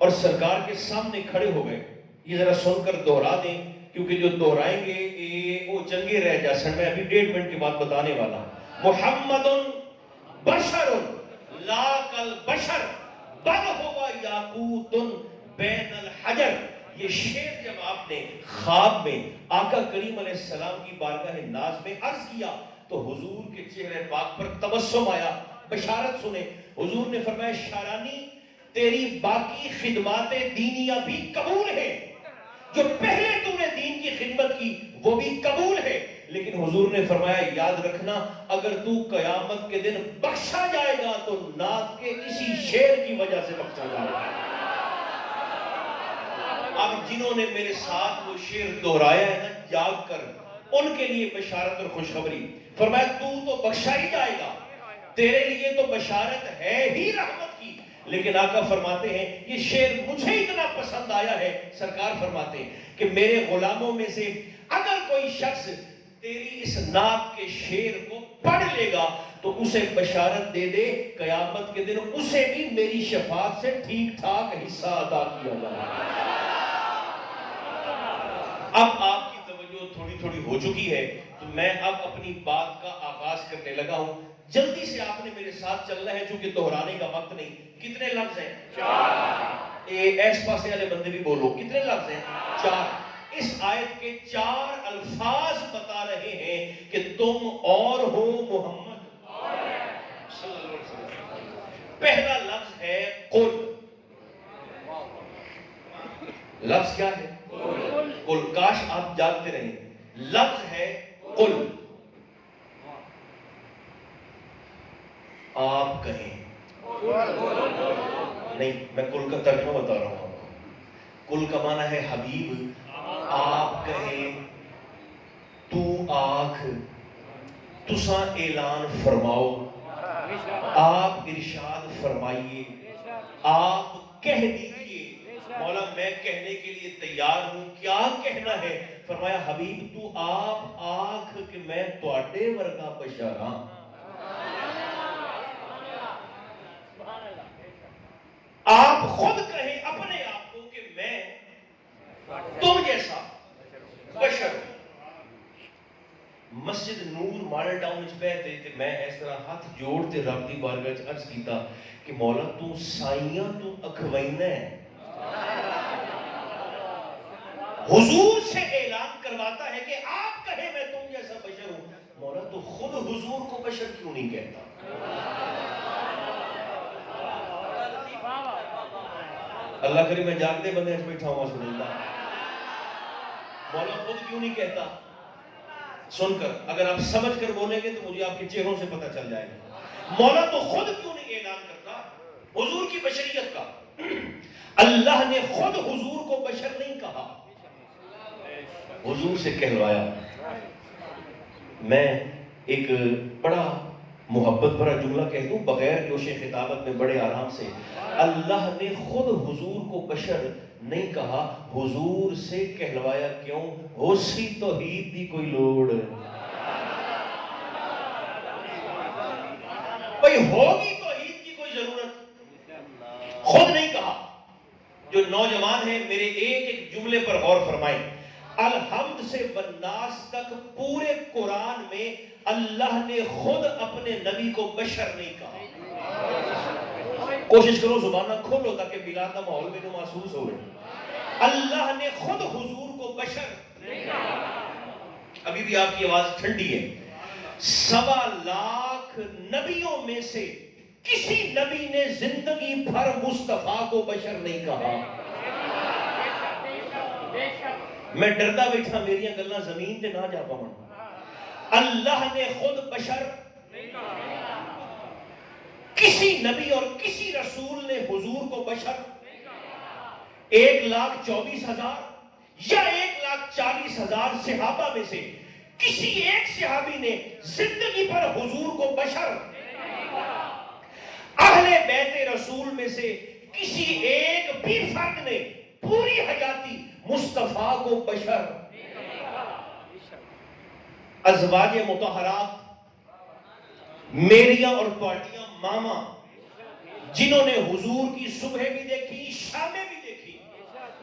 اور سرکار کے سامنے کھڑے ہو گئے. یہ ذرا سن کر دوہرا دیں کیونکہ جو دوہرائیں گے وہ چنگے رہ جاسن. میں ابھی 1.5 منٹ کے بعد بتانے والا. محمد بشر لا کل بشر بل ہوا یاقوت بین الحجر. یہ شعر جب آپ نے خواب میں آقا کریم علیہ السلام کی بارگاہ ناز میں عرض کیا تو حضور کے چہرے پاک پر تبسم آیا. بشارت سنیں. حضور نے فرمایا شارانی تیری باقی خدمات دینیہ بھی قبول ہے, جو پہلے تو نے دین کی خدمت کی وہ بھی قبول ہے, لیکن حضور نے فرمایا یاد رکھنا اگر تو قیامت کے دن بخشا جائے گا تو نعت کے اسی شعر کی وجہ سے بخشا جائے گا. اب جنہوں نے میرے ساتھ وہ شعر دہرایا ہے نا جاگ کر, ان کے لیے بشارت اور خوشخبری. فرمایا تو بخشا ہی جائے گا, تیرے لیے تو بشارت ہے ہی رحمت کی. لیکن آقا فرماتے ہیں یہ شعر مجھے اتنا پسند آیا ہے, سرکار فرماتے ہیں کہ میرے غلاموں میں سے اگر کوئی شخص تیری اس نعت کے شعر کو پڑھ لے گا تو اسے بشارت دے دے قیامت کے دن اسے بھی میری شفاعت سے ٹھیک ٹھاک حصہ عطا کیا جائے گا. اب آپ کی توجہ تھوڑی تھوڑی ہو چکی ہے تو میں اب اپنی بات کا آغاز کرنے لگا ہوں. جلدی سے آپ نے میرے ساتھ چلنا ہے چونکہ دہرانے کا وقت نہیں. کتنے لفظ ہیں؟ 4. ایس پاسے والے بندے بھی بولو کتنے لفظ ہیں؟ 4. اس آیت کے 4 الفاظ بتا رہے ہیں کہ تم اور ہو محمد صلی اللہ علیہ وسلم. پہلا لفظ ہے قل. لفظ کیا ہے؟ قل. کاش آپ جانتے رہیں. لفظ ہے قل. آپ کہیں نہیں, میں کل کا ترجمہ بتا رہا ہوں آپ کو. کل کا معنی ہے حبیب, آپ کہیں, تو آنکھ, تساں اعلان فرماؤ, آپ ارشاد فرمائیے, آپ کہہ دیجئے. مولا میں کہنے کے لیے تیار ہوں, کیا کہنا ہے؟ فرمایا حبیب تو آپ آنکھ کہ میں تواڈے ورگا بشر ہاں. آپ خود کہیں اپنے آپ کو کہ میں تم جیسا بشر ہوں. مسجد نور ماڈل ٹاؤن وچ بیٹھے تے میں اس طرح ہاتھ جوڑ تے رب دی بارگاہ وچ عرض کیتا کہ مولا تو سائیاں تو اکھوینا ہے. حضور سے اعلان کرواتا ہے کہ آپ کہیں میں تم جیسا بشر ہوں. مولا تو خود حضور کو بشر کیوں نہیں کہتا؟ اللہ کرے میں جاگتے بندے ہاتھ بیٹھا ہوں سن اللہ. مولا خود کیوں نہیں کہتا؟ سن کر اگر آپ سمجھ کر بولیں گے تو مجھے آپ کے چہروں سے پتہ چل جائے گا. مولا تو خود کیوں نہیں اعلان کرتا حضور کی بشریت کا؟ اللہ نے خود حضور کو بشر نہیں کہا, حضور سے کہلوایا. میں ایک بڑا محبت بھرا جملہ کہہ دوں بغیر جوش خطابت میں بڑے آرام سے. اللہ نے خود حضور کو بشر نہیں کہا, حضور سے کہلوایا. کیوں؟ ہوسی توحید دی کوئی لوڑ بھئی, ہوگی توحید کی کوئی ضرورت. خود نہیں کہا. جو نوجوان ہیں میرے ایک ایک جملے پر غور فرمائیں. الحمد سے والناس تک پورے قرآن میں اللہ نے خود اپنے نبی کو بشر نہیں کہا. کوشش کرو زبانہ کھولو تاکہ میلاد کا ماحول میں محسوس ہو رہے. اللہ نے خود حضور کو بشر نہیں کہا. ابھی بھی آپ کی آواز ٹھنڈی ہے. 1.25 لاکھ نبیوں میں سے کسی نبی نے زندگی بھر مصطفیٰ کو بشر نہیں کہا. میں ڈردا بیٹھا میری گلاں زمین تے نہ جا پاون. اللہ نے خود بشر نہیں کہا. کسی نبی اور کسی رسول نے حضور کو بشر نہیں کہا. 1,24,000 یا 1,40,000 صحابہ میں سے کسی ایک صحابی نے زندگی پر حضور کو بشر نہیں کہا. اہل بیت رسول میں سے کسی ایک بھی فرد نے پوری حیاتی مصطفیٰ کو بشر. ازواج مطہرات میریاں اور پارٹیاں ماما جنہوں نے حضور کی صبح بھی دیکھی شام بھی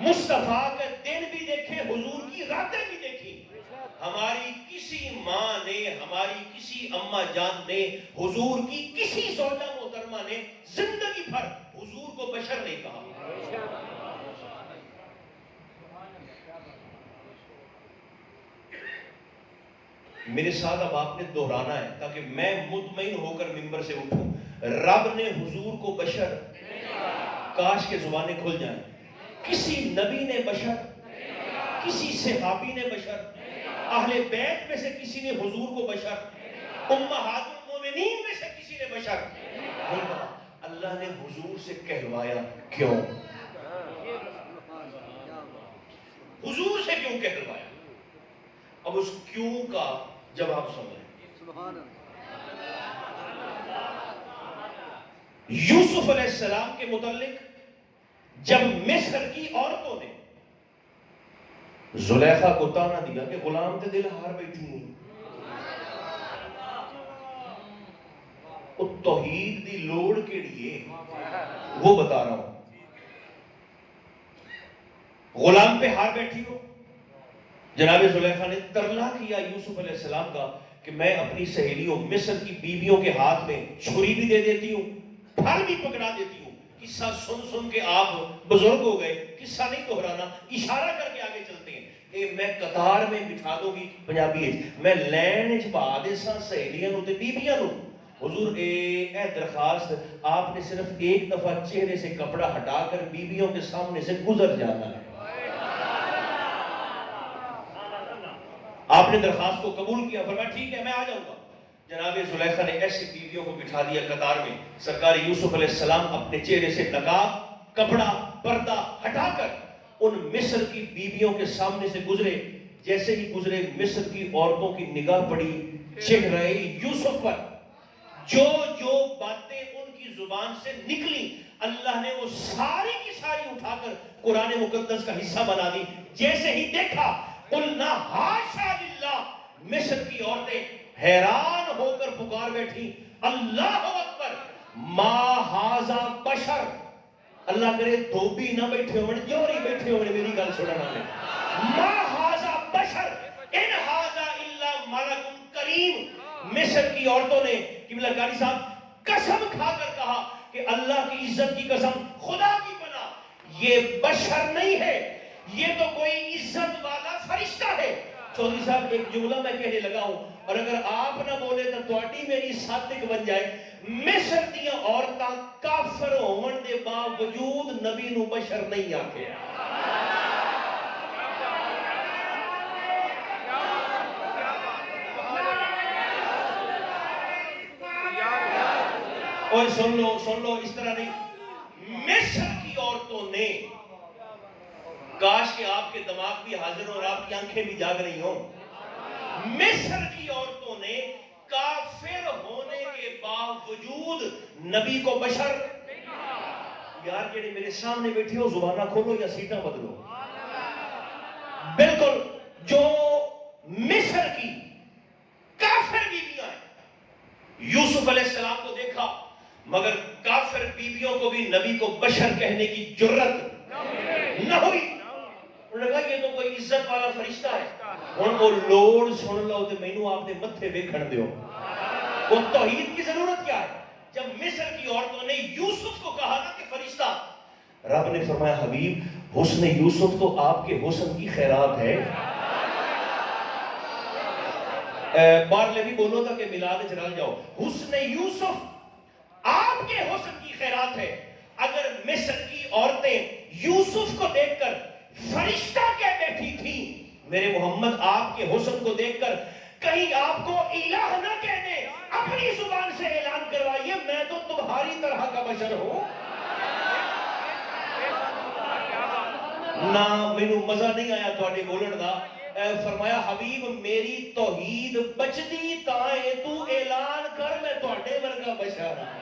مصطفیٰ کا دن بھی دیکھے، حضور کی راتیں بھی دیکھی. ہماری کسی ماں نے، ہماری کسی اماں جان نے، حضور کی کسی زوجہ محترمہ نے زندگی بھر حضور کو بشر نہیں کہا. میرے ساتھ اب آپ نے دہرانا ہے تاکہ میں مطمئن ہو کر ممبر سے اٹھوں. رب نے حضور کو بشر، کاش کے زبانیں کھل جائیں. کسی نبی نے بشر، کسی صحابی نے بشر، اہل بیت میں سے کسی نے حضور کو بشر، امہات المومنین میں سے کسی نے بشر نہیں کہا. اللہ نے حضور سے کہلوایا. کیوں؟ حضور سے کیوں کہلوایا؟ اب اس کیوں کا جواب سمجھیں. یوسف علیہ السلام کے متعلق جب مصر کی عورتوں نے زلیخا کو تانا دیا کہ غلام تے دل ہار بیٹھی ہیں، وہ توحید دی لوڑ کے لیے وہ بتا رہا ہوں. غلام پہ ہار بیٹھی ہو. جناب زلیخا نے ترلا کیا یوسف علیہ السلام کا کہ میں اپنی سہیلیوں مصر کی بیویوں کے ہاتھ میں چھری بھی دے دیتی ہوں، پھل بھی پکڑا دیتی ہوں. قصہ سن سن کے آپ بزرگ ہو گئے، قصہ نہیں دہرانا، اشارہ کر کے آگے چلتے ہیں. میں قطار میں بٹھا دوں گی پنجابی میں لین پا دے سا سہیلیاں تے بیبیاں نو. حضور اے درخواست، آپ نے صرف ایک دفعہ چہرے سے کپڑا ہٹا کر بیویوں کے سامنے سے گزر جانا ہے. آپ نے درخواست کو قبول کیا، فرمایا ٹھیک ہے میں آ جاؤں گا. جناب زلیخا نے ایسی بیویوں کو بٹھا دیا قطار میں. سرکار یوسف علیہ السلام اپنے چہرے سے نقاب، کپڑا، پردہ ہٹا کر ان مصر کی بیویوں کے سامنے سے گزرے. جیسے ہی گزرے مصر کی عورتوں کی نگاہ پڑی چہرہ یوسف پر. جو جو باتیں ان کی زبان سے نکلی اللہ نے وہ ساری کی ساری اٹھا کر قرآن مقدس کا حصہ بنا دی. جیسے ہی دیکھا قلنا حاشا للہ، مصر کی عورتیں حیران ہو کر پکار بیٹھی اللہ اکبر، ما ھذا بشر. اللہ کرے دھوبی نہ بیٹھے ہوئے، جوری بیٹھے ہوئے میری گل سننا میں. ما ھذا بشر ان ھذا الا ملک کریم. مصر کی عورتوں نے قبلہ کاری صاحب قسم کھا کر کہا کہ اللہ کی عزت کی قسم، خدا کی پناہ، یہ بشر نہیں ہے، یہ تو کوئی عزت والا فرشتہ ہے. چودھری صاحب ایک جملہ میں کہنے لگا ہوں اور اگر آپ نہ بولے تو تواڈی میری صادق بن جائے. مصر دیاں عورتاں کافر ہون دے باوجود نبی نو بشر نہیں آکھے. اور سن لو اس طرح نہیں. مصر کی عورتوں نے، کاش کہ آپ کے دماغ بھی حاضر ہوں اور آپ کی آنکھیں بھی جاگ رہی ہوں، مصر کی عورتوں نے کافر ہونے کے باوجود نبی کو بشر. یار جڑے میرے سامنے بیٹھے ہو زبانہ کھولو یا سیٹاں بدلو. بالکل جو مصر کی کافر بیویاں ہیں، یوسف علیہ السلام کو دیکھا مگر کافر بیویوں کو بھی نبی کو بشر کہنے کی جرت نہ ہوئی. انہوں نے کہا یہ تو کوئی عزت والا فرشتہ ہے. ہن وہ لوڑ سن لو تے مینوں آپ دے متھے ویکھن دیو. وہ توحید کی ضرورت کیا ہے؟ جب مصر کی عورتوں نے یوسف کو کہا نا کہ فرشتہ، رب نے فرمایا حبیب حسن یوسف تو آپ کے حسن کی خیرات ہے. بارلے بھی بولو تھا کہ میلاد چرال جاؤ. حسن یوسف آپ کے حسن کی خیرات ہے. اگر مصر کی عورتیں یوسف کو دیکھ کر فرشتہ کہہ بیٹھی تھی، میرے محمد آپ کے حسن کو دیکھ کر کہیں آپ کو الہ نہ کہنے، اپنی زبان سے اعلان کروائیے میں تو تمہاری طرح کا بشر ہوں. نہ مینوں مزہ نہیں آیا تواڈے بولن دا. فرمایا حبیب میری توحید بچدی تائیں تو اعلان کر میں تواڈے ورگا بشر ہوں.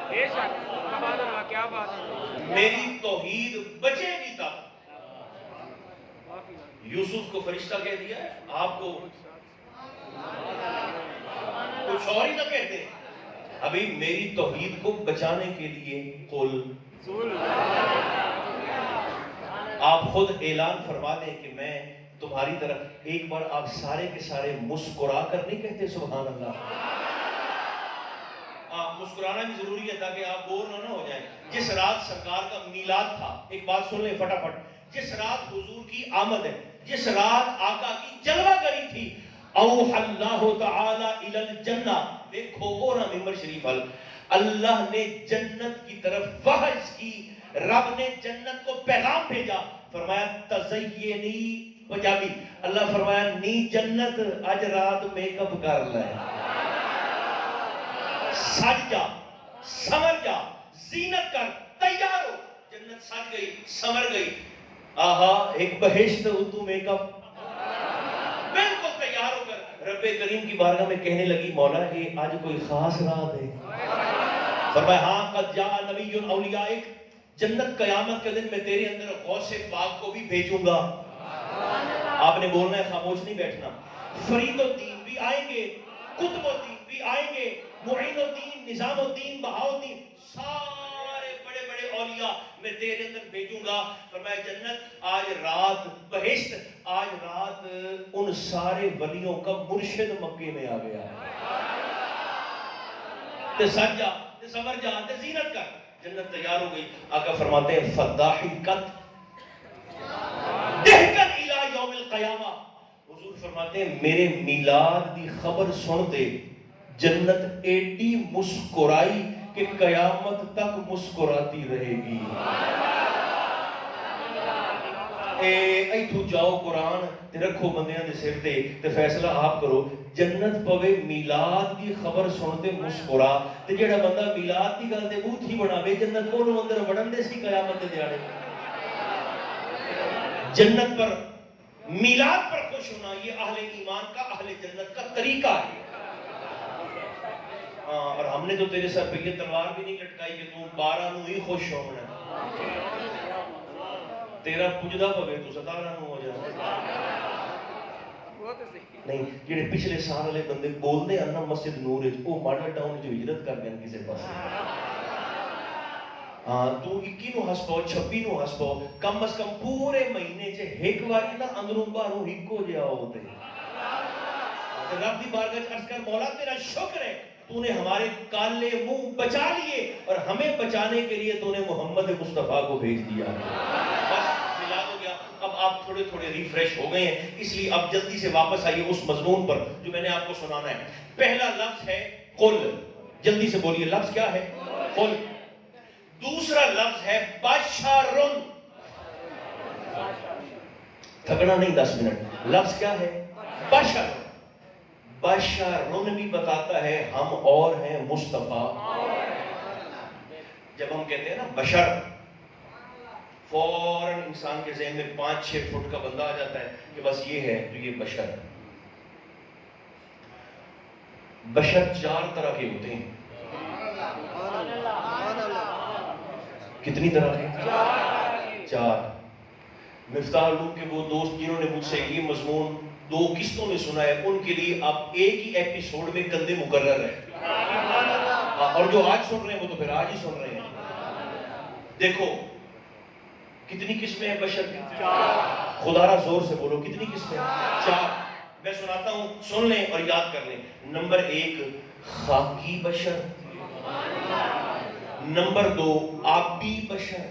بے شک سبحان اللہ، کیا بات ہے. میری توحید بچے گی تب. یوسف کو فرشتہ کہہ دیا ہے، آپ کو کچھ اور ہی نہ کہتے. ابھی میری توحید کو بچانے کے لیے قل آپ خود اعلان فرما دیں کہ میں تمہاری طرف ایک بار آپ سارے کے سارے مسکرا کر نہیں کہتے سبحان اللہ؟ مسکرانا بھی ضروری ہے تاکہ آپ بور نہ ہو جائیں. جس رات سرکار کا میلاد تھا، ایک بات سن لیں فٹافٹ، جس رات حضور کی آمد ہے، جس رات آقا کی جلوہ گری تھی، اوحى اللہ تعالی الی الجنہ، دیکھو وہ نا ممبر شریف اللہ نے جنت کی طرف وحج کی، رب نے جنت کو پیغام بھیجا، فرمایا تزینی، پنجابی، اللہ فرمایا نی جنت اج رات میک اپ کر لے، سج جا، سمر جا، زینت کر، تیار ہو. جنت سج گئی، سمر گئی، آہا ایک بہشت تو میک اپ، بالکل تیار ہو کر رب کریم کی بارگاہ میں کہنے لگی مولا یہ آج کوئی خاص رات ہے؟ فرمایا ہاں قد جاء نبی اولیائک، جنت قیامت کے دن میں تیرے اندر غوث پاک کو بھی بھیجوں گا. آپ نے بولنا ہے، خاموش نہیں بیٹھنا. فرید الدین بھی آئیں گے، قطب الدین بھی آئیں گے، معین الدین، نظام الدین، بہاؤالدین، سارے بڑے بڑے اولیاء میں تیرے اندر بھیجوں گا. فرمایا جنت آج رات بہشت، آج رات ان سارے ولیوں کا مرشد مکے میں آ گیا. تے سج جا، تے سمر جا، تے زینت کر. جنت تیار ہو گئی. آقا فرماتے ہیں فضاحکت دہکت الی یوم القیامہ. حضور فرماتے ہیں میرے میلاد دی خبر سنتے جنت ایڈی مسکرائی کہ قیامت تک مسکراتی رہے گی. ایتھو جاؤ قرآن تے رکھو بندیاں دے سر تے فیصلہ آپ کرو. جنت پوے میلاد دی خبر سنتے مسکرا، تے جیڑا بندہ میلاد دی گل تے منہ تھی بناوے جنت کولوں اندر وڑن دے سی قیامت دے دیاڑے. جنت پر، میلاد پر خوش ہونا یہ اہل ایمان کا، اہل جنت کا طریقہ ہے. اور ہم نے تو تیرے سر پہ یہ تلوار بھی نہیں لٹکائی کہ تم 12 نو ہی خوش ہونا، تیرا پجدا پوے تو 17 نو ہو جائے. نہیں جڑے پچھلے سال والے بندے بولتے ہیں نا مسجد نور وچ، وہ ماڈل ٹاؤن جو ہجرت کر گئے کسی پاس. ہاں تو 21 نو ہس پاؤ، 26 نو ہس پاؤ، کم از کم پورے مہینے چ ایک واری نا اندروں باہروں ہکو جہا ہوتے. رب دی بارگاہ وچ عرض کر مولا تیرا شکر ہے تو نے ہمارے کالے منہ بچا لیے، اور ہمیں بچانے کے لیے تو نے محمد مصطفیٰ کو بھیج دیا. بس ملاد ہو گیا. اب آپ تھوڑے تھوڑے ریفریش ہو گئے ہیں، اس لیے اب جلدی سے واپس آئیے اس مضمون پر جو میں نے آپ کو سنانا ہے. پہلا لفظ ہے قل، جلدی سے بولیے لفظ کیا ہے؟ قل. دوسرا لفظ ہے بشرن، تھکنا نہیں 10 منٹ. لفظ کیا ہے؟ بشر. بشرن بھی بتاتا ہے ہم اور ہیں مصطفیٰ. جب ہم کہتے ہیں نا بشر، فوراً انسان کے ذہن میں 5-6 فٹ کا بندہ آ جاتا ہے کہ بس یہ ہے تو یہ بشر. بشر 4 طرح کے ہوتے ہیں. کتنی طرح کے؟ 4. مفتاح العلوم کے وہ دوست جنہوں نے مجھ سے یہ مضمون 2 قسطوں میں سنا ہے، ان کے لیے اب ایک ہی ایپیسوڈ میں کندھے مقرر ہے. اور جو آج سن رہے ہیں وہ تو پھر آج ہی سن رہے ہیں. دیکھو کتنی قسمیں ہیں بشر کی؟ 4. خدا را زور سے بولو کتنی قسمیں؟ 4. میں سناتا ہوں، سن لیں اور یاد کر لیں. نمبر 1 خاکی بشر، نمبر 2 آبی بشر،